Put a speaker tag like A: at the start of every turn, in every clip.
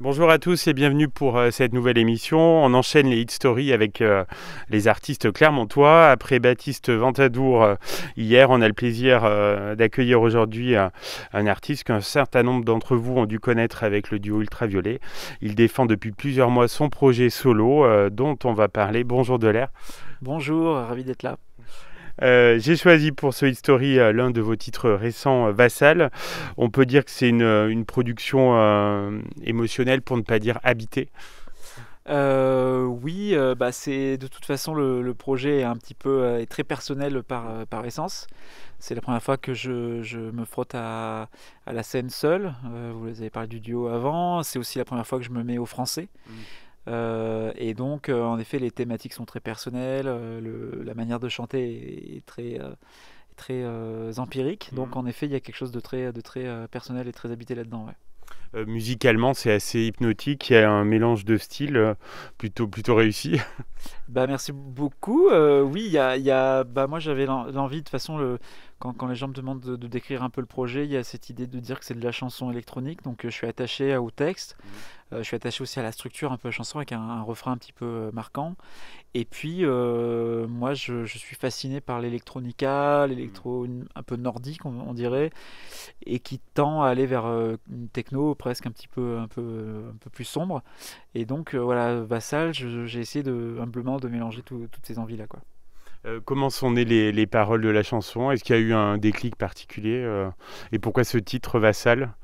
A: Bonjour à tous et bienvenue pour cette nouvelle émission. On enchaîne les hit stories avec les artistes clermontois. Après Baptiste Ventadour hier, on a le plaisir d'accueillir aujourd'hui un artiste qu'un certain nombre d'entre vous ont dû connaître avec le duo Ultraviolet. Il défend depuis plusieurs mois son projet solo dont on va parler. Bonjour Delair.
B: Bonjour, ravi d'être là.
A: J'ai choisi pour ce Hit Story l'un de vos titres récents, Vassal. On peut dire que c'est une production émotionnelle, pour ne pas dire habitée.
B: Oui, c'est de toute façon le projet est un petit peu est très personnel par essence. C'est la première fois que je me frotte à la scène seul. Vous avez parlé du duo avant. C'est aussi la première fois que je me mets au français. Et donc, en effet, les thématiques sont très personnelles. La manière de chanter est très empirique. Donc, en effet, il y a quelque chose de très personnel et très habité là-dedans. Ouais.
A: Musicalement, c'est assez hypnotique. Il y a un mélange de styles plutôt réussi.
B: Bah, merci beaucoup. Oui, moi j'avais l'envie, de toute façon, quand les gens me demandent de décrire un peu le projet, il y a cette idée de dire que c'est de la chanson électronique. Donc je suis attaché au texte, je suis attaché aussi à la structure un peu chanson avec un refrain un petit peu marquant. Et puis, moi, je suis fasciné par l'électronica, l'électro un peu nordique, on dirait, et qui tend à aller vers une techno presque un peu plus sombre. Et donc, voilà, Vassal, j'ai essayé humblement de mélanger toutes ces envies-là, quoi.
A: Comment sont nées les paroles de la chanson? Est-ce qu'il y a eu un déclic particulier et pourquoi ce titre, Vassal?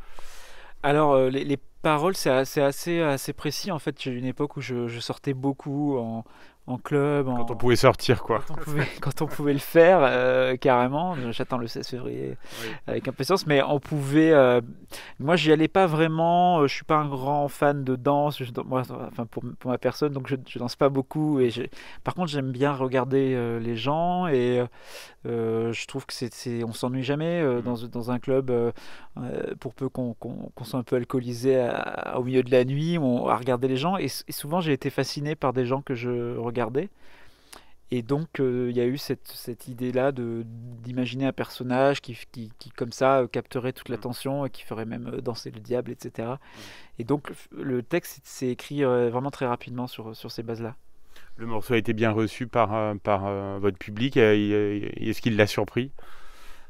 B: Alors, les paroles, c'est assez précis. En fait, j'ai eu une époque où je sortais beaucoup en club,
A: Quand on pouvait sortir, quoi.
B: quand on pouvait le faire, carrément. J'attends le 16 février
A: Oui.
B: avec impatience, mais on pouvait. Moi, j'y allais pas vraiment. Je suis pas un grand fan de danse. Moi, enfin, pour ma personne, donc je danse pas beaucoup. Par contre, j'aime bien regarder les gens et je trouve que on s'ennuie jamais dans un club, pour peu qu'on soit un peu alcoolisé au milieu de la nuit, à regarder les gens. Et souvent, j'ai été fasciné par des gens que je regardais. Et donc, il y a eu cette idée-là d'imaginer un personnage qui, comme ça, capterait toute l'attention et qui ferait même danser le diable, etc. Et donc, le texte s'est écrit vraiment très rapidement sur ces bases-là.
A: Le morceau a été bien reçu par votre public. Est-ce qu'il l'a surpris?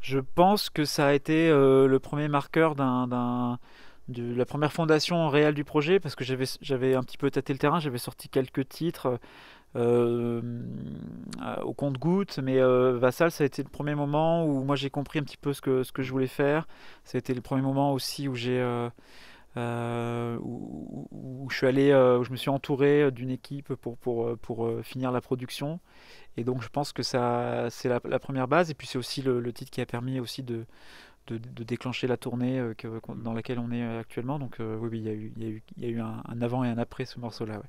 B: Je pense que ça a été le premier marqueur de la première fondation réelle du projet, parce que j'avais un petit peu tâté le terrain, j'avais sorti quelques titres euh, au compte-gouttes, mais Vassal, ça a été le premier moment où moi j'ai compris un petit peu ce que je voulais faire. Ça a été le premier moment aussi où je suis allé, où je me suis entouré d'une équipe pour finir la production. Et donc je pense que ça, c'est la première base. Et puis c'est aussi le titre qui a permis aussi de déclencher la tournée dans laquelle on est actuellement. Donc oui, oui, il y a eu un avant et un après ce morceau-là. Ouais.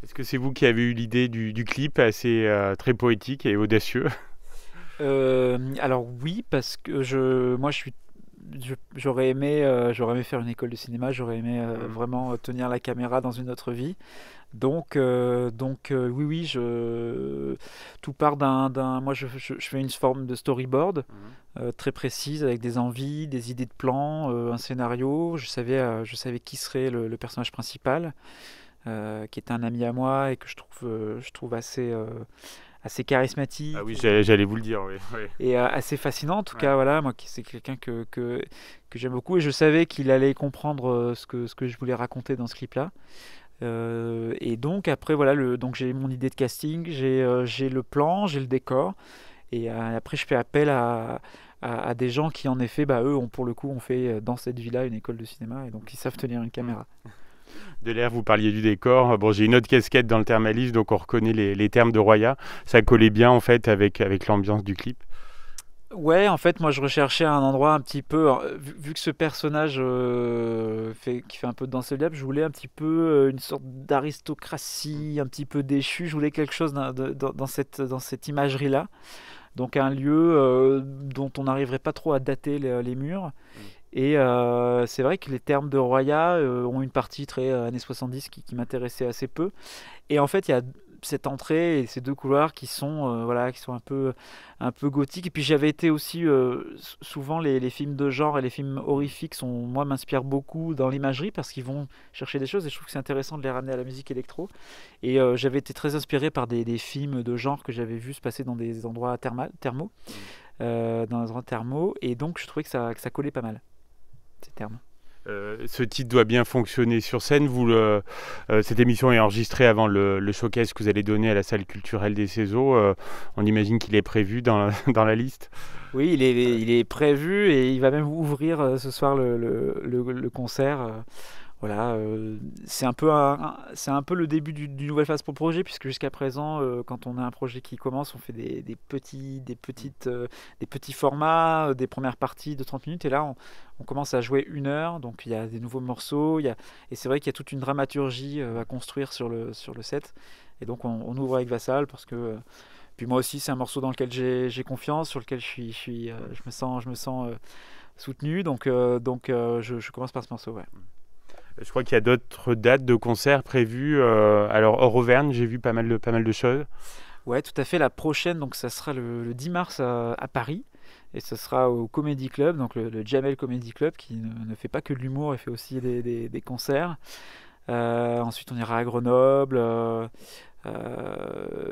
A: Est-ce que c'est vous qui avez eu l'idée du clip assez très poétique et audacieux?
B: Alors oui, parce que moi j'aurais aimé faire une école de cinéma, j'aurais aimé vraiment tenir la caméra dans une autre vie. Donc, oui, oui, tout part moi je fais une forme de storyboard très précise avec des envies, des idées de plans, un scénario. Je savais qui serait le personnage principal, qui est un ami à moi et que je trouve assez
A: Ah oui,
B: charismatique
A: j'allais vous le dire, oui. Oui.
B: et assez fascinant. En tout
A: Ouais.
B: cas, voilà, moi, c'est quelqu'un que j'aime beaucoup et je savais qu'il allait comprendre ce que je voulais raconter dans ce clip-là. Et donc après voilà donc j'ai mon idée de casting, j'ai le plan, j'ai le décor et après je fais appel à des gens qui en effet eux pour le coup ont fait dans cette ville-là une école de cinéma et donc ils savent tenir une
A: Mm.
B: caméra.
A: De l'air, vous parliez du décor. Bon, j'ai une autre casquette dans le thermalisme, donc on reconnaît les termes de Roya. Ça collait bien en fait avec l'ambiance du clip.
B: Ouais, en fait moi je recherchais un endroit un petit peu vu que ce personnage qui fait un peu de danser le diable, je voulais un petit peu une sorte d'aristocratie un petit peu déchue, je voulais quelque chose dans cette imagerie-là. Donc un lieu dont on n'arriverait pas trop à dater les murs.
A: Mm.
B: Et c'est vrai que les termes de Roya ont une partie très années 70 qui m'intéressait assez peu. Et en fait, il y a cette entrée et ces deux couloirs qui sont, voilà, qui sont un peu gothiques. Et puis j'avais été aussi, souvent les films de genre et les films horrifiques moi, m'inspirent beaucoup dans l'imagerie parce qu'ils vont chercher des choses et je trouve que c'est intéressant de les ramener à la musique électro. Et j'avais été très inspiré par des films de genre que j'avais vu se passer dans des endroits thermaux, dans des endroits thermaux. Et donc je trouvais que ça collait pas mal, ces termes.
A: Ce titre doit bien fonctionner sur scène. Cette émission est enregistrée avant le showcase que vous allez donner à la salle culturelle des Cézaux. On imagine qu'il est prévu dans la liste.
B: Oui, il est prévu et il va même ouvrir ce soir le concert. Voilà, c'est un peu le début d'une nouvelle phase pour le projet, puisque jusqu'à présent, quand on a un projet qui commence, on fait des petits formats, des premières parties de 30 minutes, et là, on commence à jouer 1 heure, donc il y a des nouveaux morceaux, et c'est vrai qu'il y a toute une dramaturgie à construire sur le set, et donc on ouvre avec Vassal, parce que, puis moi aussi, c'est un morceau dans lequel j'ai confiance, sur lequel je me sens soutenu, donc je commence par ce morceau, ouais.
A: Je crois qu'il y a d'autres dates de concerts prévues. Alors, hors Auvergne, j'ai vu pas mal de choses.
B: Ouais, tout à fait. La prochaine, donc ça sera le 10 mars à Paris. Et ce sera au Comedy Club, donc le Jamel Comedy Club, qui ne fait pas que de l'humour, il fait aussi des concerts. Ensuite, on ira à Grenoble.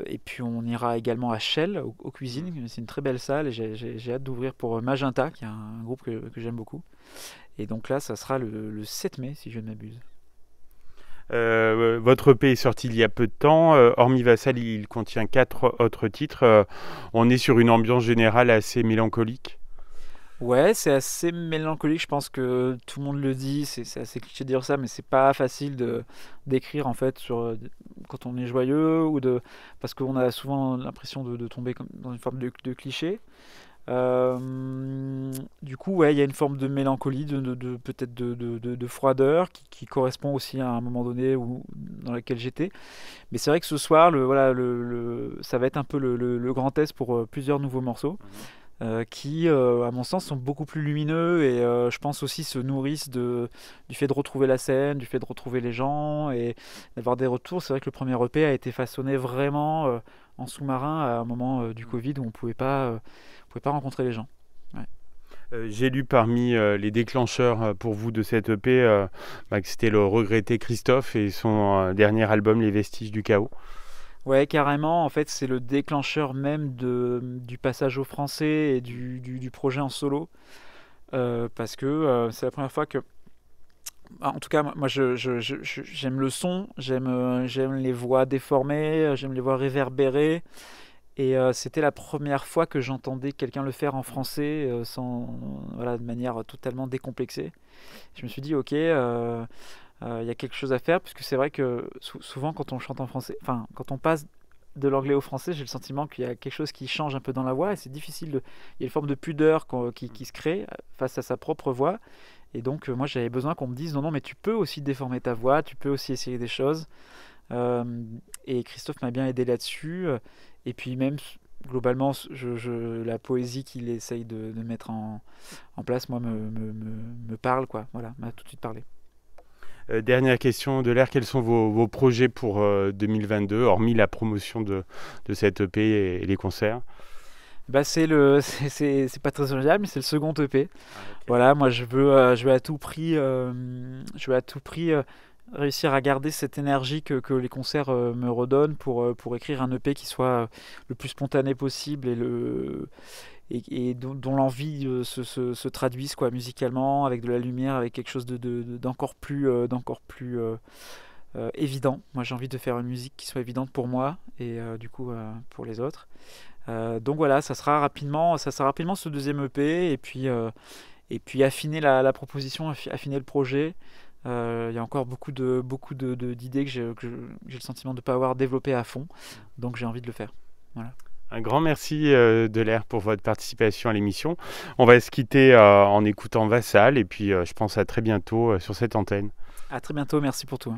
B: Et puis, on ira également à Chelles, aux cuisines. C'est une très belle salle et j'ai hâte d'ouvrir pour Magenta, qui est un groupe que j'aime beaucoup. Et donc là, ça sera le 7 mai, si je ne m'abuse.
A: Votre EP est sorti il y a peu de temps. Hormis Vassal, il contient 4 autres titres. On est sur une ambiance générale assez mélancolique.
B: Ouais, c'est assez mélancolique. Je pense que tout le monde le dit. C'est assez cliché de dire ça, mais c'est pas facile d'écrire en fait quand on est joyeux parce qu'on a souvent l'impression de tomber dans une forme de cliché. Du coup, ouais, il y a une forme de mélancolie, peut-être de froideur qui correspond aussi à un moment donné dans lequel j'étais. Mais c'est vrai que ce soir, voilà, ça va être un peu le grand test pour plusieurs nouveaux morceaux qui, à mon sens, sont beaucoup plus lumineux et je pense aussi se nourrissent du fait de retrouver la scène, du fait de retrouver les gens et d'avoir des retours. C'est vrai que le premier EP a été façonné vraiment en sous-marin à un moment du Covid où on pouvait pas rencontrer les gens. Ouais.
A: J'ai lu parmi les déclencheurs pour vous de cette EP que c'était le regretté Christophe et son dernier album Les Vestiges du Chaos.
B: Ouais, carrément. En fait, c'est le déclencheur même du passage au français et du projet en solo. Parce que c'est la première fois que. En tout cas, moi, j'aime le son, j'aime les voix déformées, j'aime les voix réverbérées. Et c'était la première fois que j'entendais quelqu'un le faire en français voilà, de manière totalement décomplexée. Je me suis dit, ok, il y a quelque chose à faire, puisque c'est vrai que souvent quand on chante en français, enfin quand on passe de l'anglais au français, j'ai le sentiment qu'il y a quelque chose qui change un peu dans la voix et c'est difficile il y a une forme de pudeur qui se crée face à sa propre voix. Et donc moi j'avais besoin qu'on me dise non, mais tu peux aussi déformer ta voix, tu peux aussi essayer des choses. Et Christophe m'a bien aidé là-dessus. Et puis même globalement, la poésie qu'il essaye de mettre en place, moi, me parle, quoi. Voilà, m'a tout de suite parlé.
A: Dernière question de l'air, quels sont vos projets pour 2022, hormis la promotion de cette EP et les concerts?
B: Bah c'est pas très original, mais c'est le second EP.
A: Ah, okay.
B: Voilà, moi je veux à tout prix réussir à garder cette énergie que les concerts me redonnent pour écrire un EP qui soit le plus spontané possible et dont l'envie se traduise quoi, musicalement, avec de la lumière, avec quelque chose d'encore plus évident. Moi j'ai envie de faire une musique qui soit évidente pour moi et du coup pour les autres. Donc voilà, ça sera rapidement ce deuxième EP et puis affiner la proposition, affiner le projet. Il y a encore beaucoup d'idées que j'ai le sentiment de ne pas avoir développé à fond, donc j'ai envie de le faire. Voilà.
A: Un grand merci de l'air pour votre participation à l'émission. On va se quitter en écoutant Vassal et puis je pense à très bientôt sur cette antenne.
B: À très bientôt, merci pour tout.